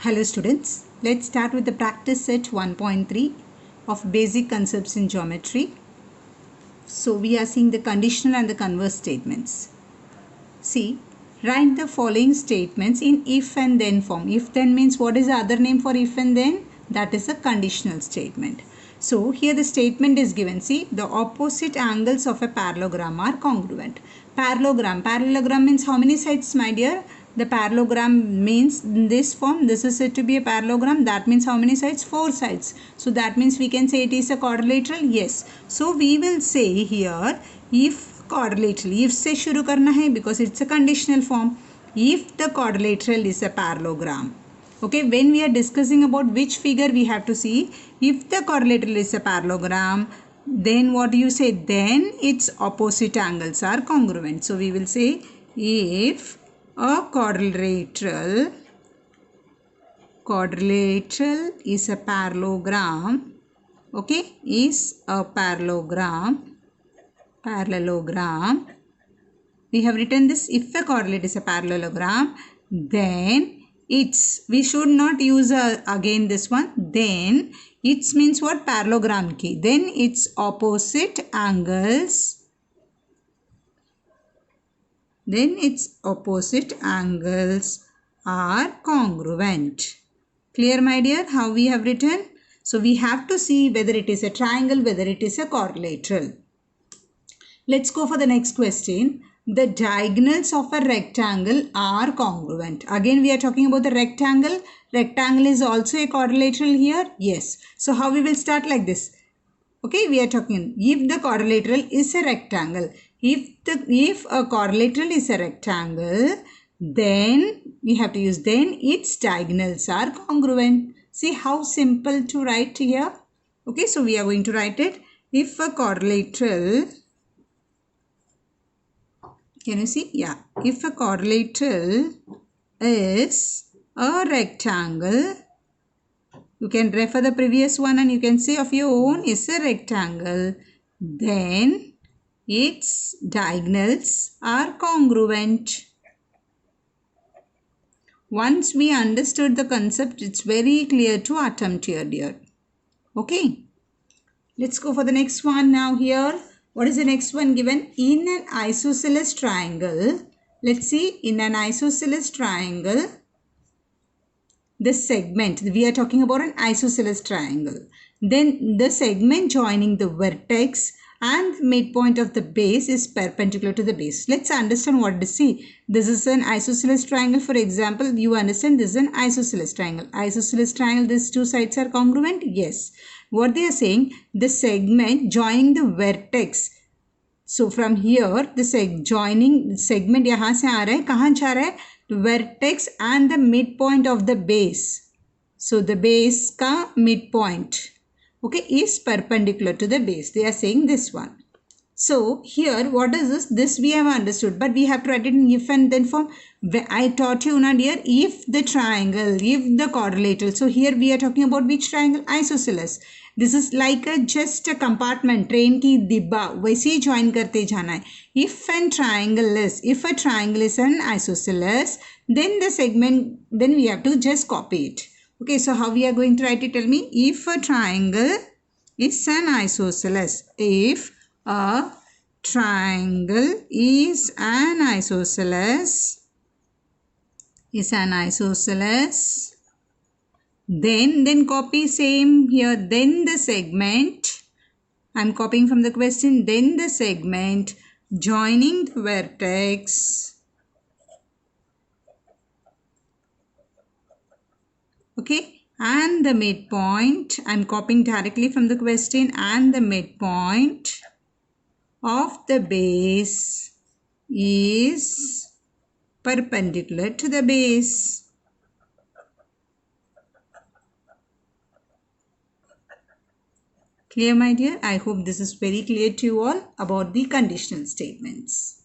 Hello students, let's start with the practice set 1.3 of basic concepts in geometry. So we are seeing the conditional and the converse statements. See, write the following statements in if and then form. If then means what is the other name for if and then? That is a conditional statement. So here the statement is given. See, the opposite angles of a parallelogram are congruent. Parallelogram means how many sides, my dear? The parallelogram means in this form, this is said to be a parallelogram. That means how many sides? 4 sides. So that means we can say it is a quadrilateral. Yes. So we will say here if quadrilateral. If से शुरू करना है because it's a conditional form. If the quadrilateral is a parallelogram. Okay, when we are discussing about which figure we have to see, if the quadrilateral is a parallelogram, then what do you say? Then its opposite angles are congruent. So we will say if a quadrilateral is a parallelogram, okay, is a parallelogram, we have written this. If a quadrilateral is a parallelogram, then its, we should not use again this one, then its means what? Parallelogram ki, then its opposite angles are congruent. Clear, my dear, how we have written? So we have to see whether it is a triangle, whether it is a quadrilateral. Let's go for the next question. The diagonals of a rectangle are congruent. Again, we are talking about the rectangle. Rectangle is also a quadrilateral here. Yes. So how we will start like this? Okay, we are talking if the quadrilateral is a rectangle. If a quadrilateral is a rectangle, then we have to use then its diagonals are congruent. See how simple to write here. Okay, so we are going to write it. If a quadrilateral, can you see? Yeah. If a quadrilateral is a rectangle, you can refer the previous one and you can say of your own is a rectangle, then its diagonals are congruent. Once we understood the concept, it's very clear to attempt here, dear. Okay. Let's go for the next one now here. What is the next one given? In an isosceles triangle, let's see, in an isosceles triangle, the segment, we are talking about an isosceles triangle. Then the segment joining the vertex and midpoint of the base is perpendicular to the base. Let's understand what it is. See, this is an isosceles triangle. For example, you understand this is an isosceles triangle. Isosceles triangle, these two sides are congruent? Yes. What they are saying, the segment joining the vertex. So from here, the joining segment यहाँ से आ रहा है, कहाँ जा रहा है? Vertex and the midpoint of the base. So the base का midpoint, okay, is perpendicular to the base. They are saying this one. So here, what is this? This we have understood, but we have to write it in if and then form. I taught you, na dear, if the triangle, if the quadrilateral. So here we are talking about which triangle? Isosceles. This is like a just a compartment, train की डिब्बा वैसे ही join करते जाना है. If a triangle is an isosceles, then the segment, then we have to just copy it. Okay, so how we are going to write it? Tell me. If a triangle is an isosceles, if a triangle is an isosceles, then copy same here. Then the segment, I'm copying from the question, then the segment joining the vertex, okay, and the midpoint, I'm copying directly from the question, and the midpoint of the base is perpendicular to the base. Clear, my dear? I hope this is very clear to you all about the conditional statements.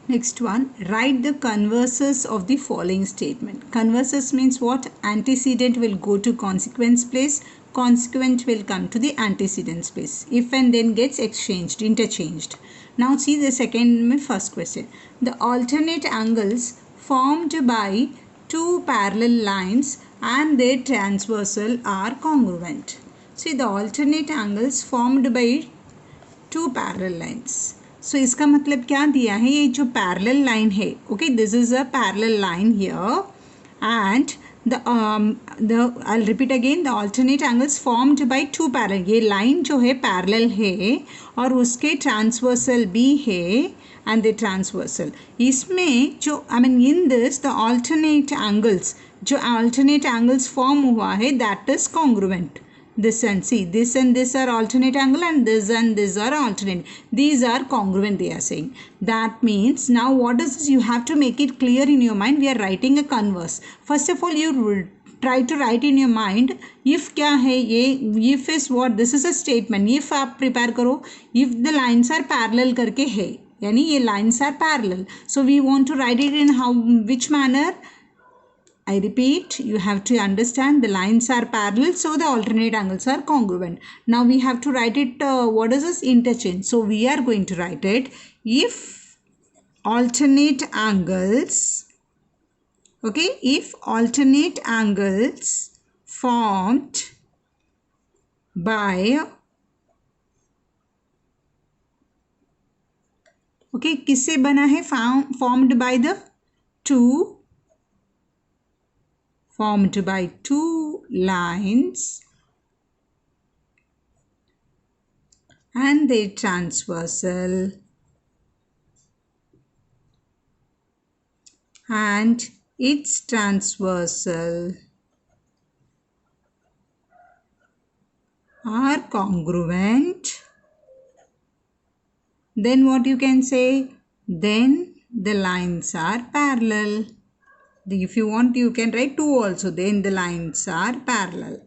Next one, write the converses of the following statement. Converses means what? Antecedent will go to consequence place, consequent will come to the antecedent space. If and then gets interchanged. Now see the first question. The alternate angles formed by two parallel lines and their transversal are congruent. See the alternate angles formed by two parallel lines. So इसका मतलब क्या दिया है, ये जो parallel line है, okay, this is a parallel line here, and I'll repeat again, the alternate angles formed by two parallel, ये line जो है parallel है और उसके transversal भी है and the transversal, इसमें जो in this the alternate angles, जो alternate angles form हुआ है, that is congruent. This and see, this and this are alternate angle and this are alternate. These are congruent, they are saying. That means now what is this? You have to make it clear in your mind. We are writing a converse. First of all, you try to write in your mind if क्या है ये, if is what, this is a statement. If आप prepare करो, if the lines are parallel करके है, यानी ये lines are parallel. So we want to write it in how, which manner? I repeat, you have to understand the lines are parallel, so the alternate angles are congruent. Now we have to write it, what is this? Interchange. So we are going to write it, if alternate angles, okay, if alternate angles formed by, okay, किससे बना है? Formed by the two, formed by two lines and their transversal and its transversal are congruent, then what you can say? Then the lines are parallel. If you want, you can write 2 also. Then the lines are parallel.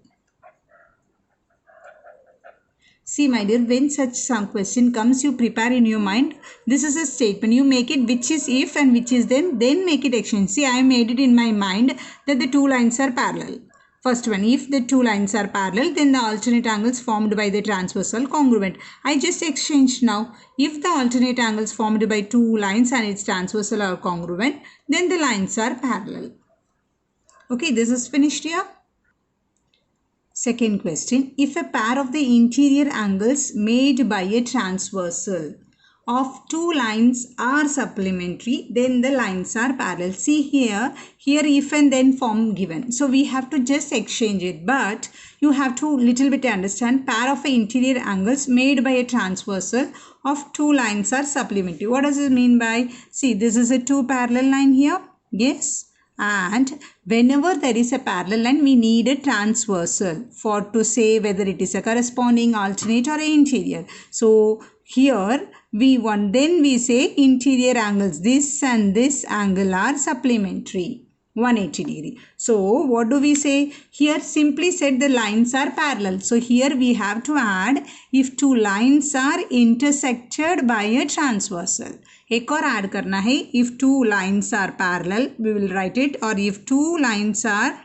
See my dear, when such some question comes, you prepare in your mind. This is a statement. You make it which is if and which is then make it exchange. See, I made it in my mind that the two lines are parallel. First one, if the two lines are parallel, then the alternate angles formed by the transversal congruent. I just exchanged now. If the alternate angles formed by two lines and its transversal are congruent, then the lines are parallel. Okay, this is finished here. Second question, if a pair of the interior angles made by a transversal of two lines are supplementary, then the lines are parallel. See here if and then form given. So we have to just exchange it, but you have to little bit understand, pair of interior angles made by a transversal of two lines are supplementary. What does it mean by, see, this is a two parallel line here. Yes. And whenever there is a parallel line, we need a transversal for to say whether it is a corresponding, alternate or interior. So here then we say interior angles, this and this angle are supplementary, 180 degree. So what do we say? Here simply said the lines are parallel. So here we have to add, if two lines are intersected by a transversal. एक और add करना है, if two lines are parallel, we will write it, or if two lines are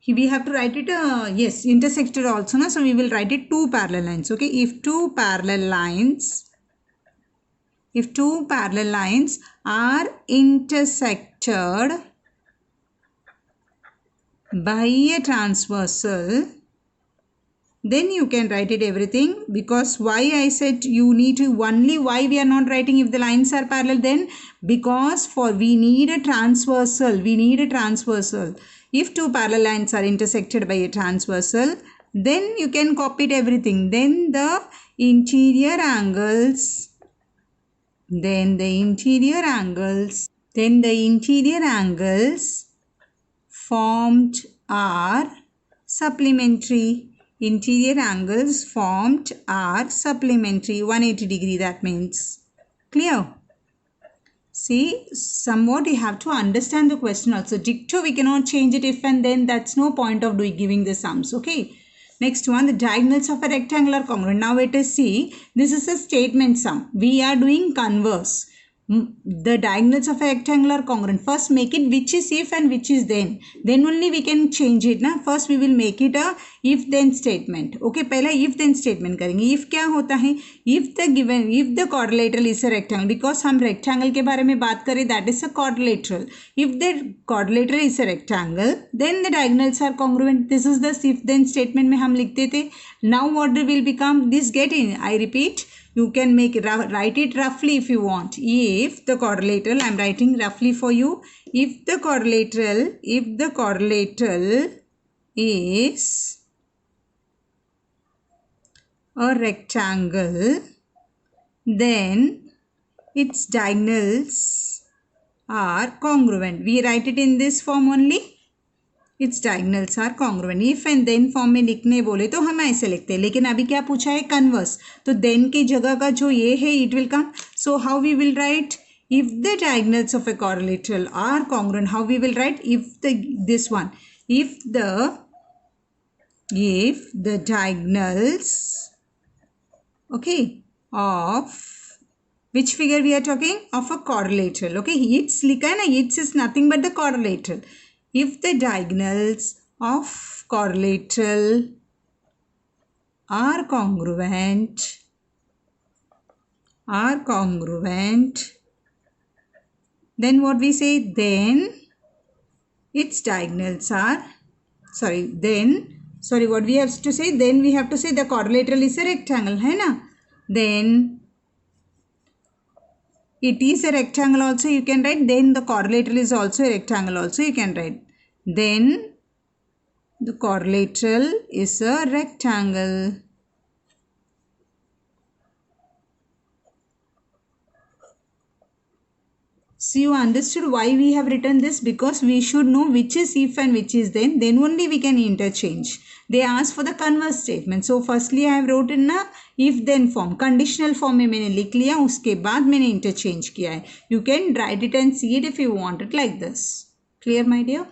we have to write it, yes, intersected also, na? So we will write it two parallel lines. Okay, if two parallel lines are intersected by a transversal, then you can write it everything, because why I said you need to, only why we are not writing if the lines are parallel, then because we need a transversal. If two parallel lines are intersected by a transversal, then you can copy it everything. Then the interior angles formed are supplementary. Interior angles formed are supplementary, 180 degree, that means. Clear? See, somewhat you have to understand the question also. Dicto, we cannot change it if and then. That's no point of giving the sums. Okay. Next one, the diagonals of a rectangle are congruent. Now it is, see, this is a statement sum. We are doing converse. the diagonals of a rectangle are congruent. First make it which is if and which is then only we can change it ना. First we will make it a if then statement. Okay, पहला if then statement करेंगे. if क्या होता है? if the quadrilateral is a rectangle, because हम rectangle के बारे में बात करें, that is a quadrilateral. if the quadrilateral is a rectangle, then the diagonals are congruent. This is the if then statement में हम लिखते थे. Now what will become this? Get in, I repeat, you can write it roughly if you want. If the quadrilateral, I am writing roughly for you. If the quadrilateral is a rectangle, then its diagonals are congruent. We write it in this form only. Its diagonals are congruent. if and then form में लिखने बोले तो हम ऐसे लिखते हैं, लेकिन अभी क्या पूछा है? कन्वर्स. तो then की जगह का जो ये है, it will come. So how we will write? if the diagonals of a quadrilateral are congruent, how we will write? if the diagonals, okay, of which figure we are talking? Of a quadrilateral. Okay, its लिखा है ना, its is nothing but the quadrilateral. if the diagonals of quadrilateral are congruent, then what we say? Then its diagonals are, what we have to say? Then we have to say the quadrilateral is a rectangle, है ना? Then it is a rectangle also, you can write. Then the quadrilateral is also a rectangle also, you can write. Then the quadrilateral is a rectangle. So you understood why we have written this? Because we should know which is if and which is then only we can interchange. They ask for the converse statement. So firstly I have wrote in a if then form, conditional form में मैंने लिख लिया, उसके बाद मैंने interchange किया है. You can write it and see it if you want it like this. Clear my dear?